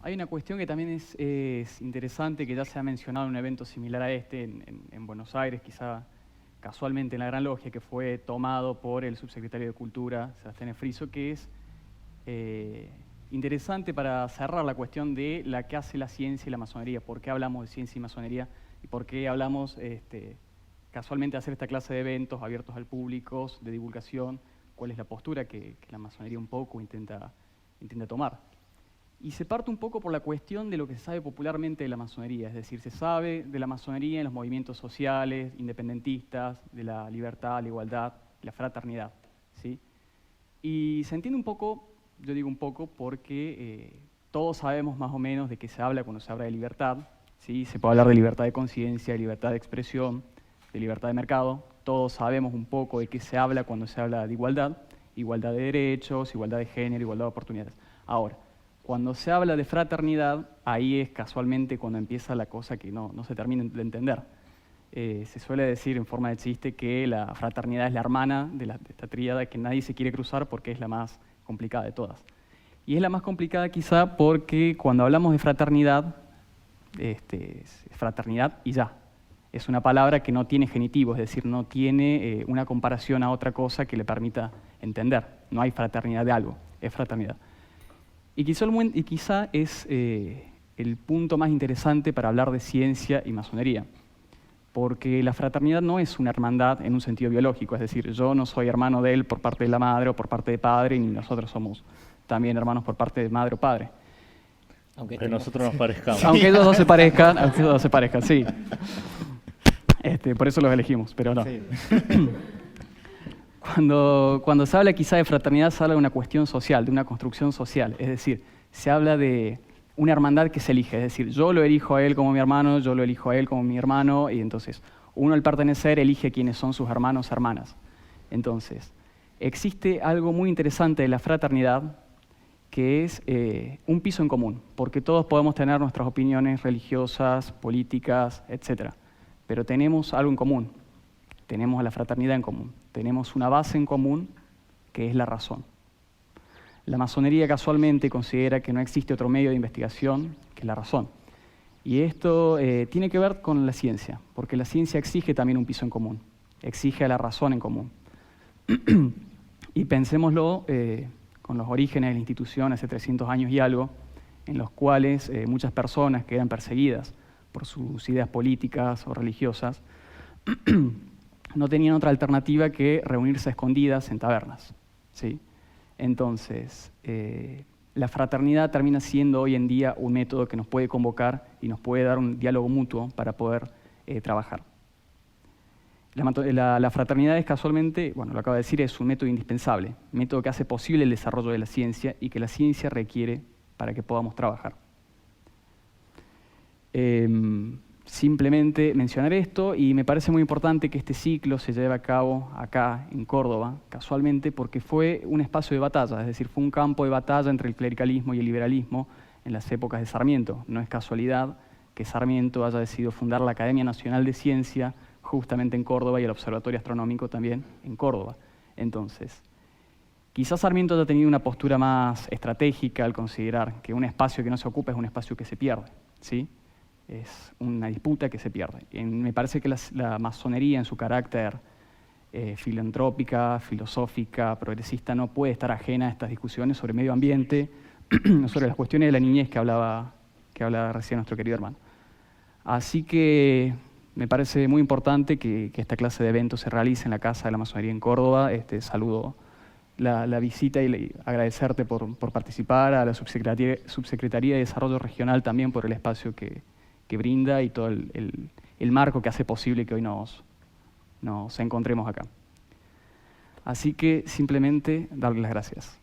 Hay una cuestión que también es interesante, que ya se ha mencionado en un evento similar a este en Buenos Aires, quizá casualmente en la Gran Logia, que fue tomado por el subsecretario de Cultura, Sebastián Friso, que es interesante para cerrar la cuestión de la que hace la ciencia y la masonería. ¿Por qué hablamos de ciencia y masonería? ¿Y por qué hablamos casualmente de hacer esta clase de eventos abiertos al público, de divulgación? ¿Cuál es la postura que la masonería un poco intenta tomar? Y se parte un poco por la cuestión de lo que se sabe popularmente de la masonería, es decir, se sabe de la masonería en los movimientos sociales, independentistas, de la libertad, la igualdad, la fraternidad, ¿sí? Y se entiende un poco, yo digo un poco, porque todos sabemos más o menos de qué se habla cuando se habla de libertad, ¿sí? Se puede hablar de libertad de conciencia, de libertad de expresión, de libertad de mercado. Todos sabemos un poco de qué se habla cuando se habla de igualdad, igualdad de derechos, igualdad de género, igualdad de oportunidades. Ahora, cuando se habla de fraternidad, ahí es casualmente cuando empieza la cosa que no se termina de entender. Se suele decir en forma de chiste que la fraternidad es la hermana de esta tríada que nadie se quiere cruzar porque es la más complicada de todas. Y es la más complicada quizá porque cuando hablamos de fraternidad, es fraternidad y ya. Es una palabra que no tiene genitivo, es decir, no tiene una comparación a otra cosa que le permita entender. No hay fraternidad de algo, es fraternidad. Y quizá es el punto más interesante para hablar de ciencia y masonería, porque la fraternidad no es una hermandad en un sentido biológico, es decir, yo no soy hermano de él por parte de la madre o por parte de padre, ni nosotros somos también hermanos por parte de madre o padre. Aunque nosotros nos parezcamos. Aunque ellos dos se parezcan, sí. Por eso los elegimos, pero no. Sí. Cuando se habla quizá de fraternidad, se habla de una cuestión social, de una construcción social. Es decir, se habla de una hermandad que se elige. Es decir, yo lo elijo a él como mi hermano, yo lo elijo a él como mi hermano, y entonces uno al pertenecer elige quiénes son sus hermanos o hermanas. Entonces, existe algo muy interesante de la fraternidad, que es un piso en común, porque todos podemos tener nuestras opiniones religiosas, políticas, etc. Pero tenemos algo en común. Tenemos la fraternidad en común, tenemos una base en común que es la razón. La masonería casualmente considera que no existe otro medio de investigación que la razón. Y esto tiene que ver con la ciencia, porque la ciencia exige también un piso en común, exige a la razón en común. Y pensémoslo con los orígenes de la institución hace 300 años y algo, en los cuales muchas personas que eran perseguidas por sus ideas políticas o religiosas, no tenían otra alternativa que reunirse a escondidas en tabernas, ¿sí? Entonces, la fraternidad termina siendo hoy en día un método que nos puede convocar y nos puede dar un diálogo mutuo para poder trabajar. La fraternidad es casualmente, bueno, lo acabo de decir, es un método indispensable, un método que hace posible el desarrollo de la ciencia y que la ciencia requiere para que podamos trabajar. Simplemente mencionar esto, y me parece muy importante que este ciclo se lleve a cabo acá en Córdoba, casualmente porque fue un espacio de batalla, es decir, fue un campo de batalla entre el clericalismo y el liberalismo en las épocas de Sarmiento. No es casualidad que Sarmiento haya decidido fundar la Academia Nacional de Ciencia justamente en Córdoba y el Observatorio Astronómico también en Córdoba. Entonces, quizás Sarmiento haya tenido una postura más estratégica al considerar que un espacio que no se ocupa es un espacio que se pierde, ¿sí? Es una disputa que se pierde. Me parece que la masonería en su carácter filantrópica, filosófica, progresista, no puede estar ajena a estas discusiones sobre medio ambiente, sobre las cuestiones de la niñez que hablaba recién nuestro querido hermano. Así que me parece muy importante que esta clase de eventos se realice en la Casa de la Masonería en Córdoba. Saludo la visita y agradecerte por participar, a la Subsecretaría de Desarrollo Regional también por el espacio que brinda y todo el marco que hace posible que hoy nos encontremos acá. Así que simplemente darles las gracias.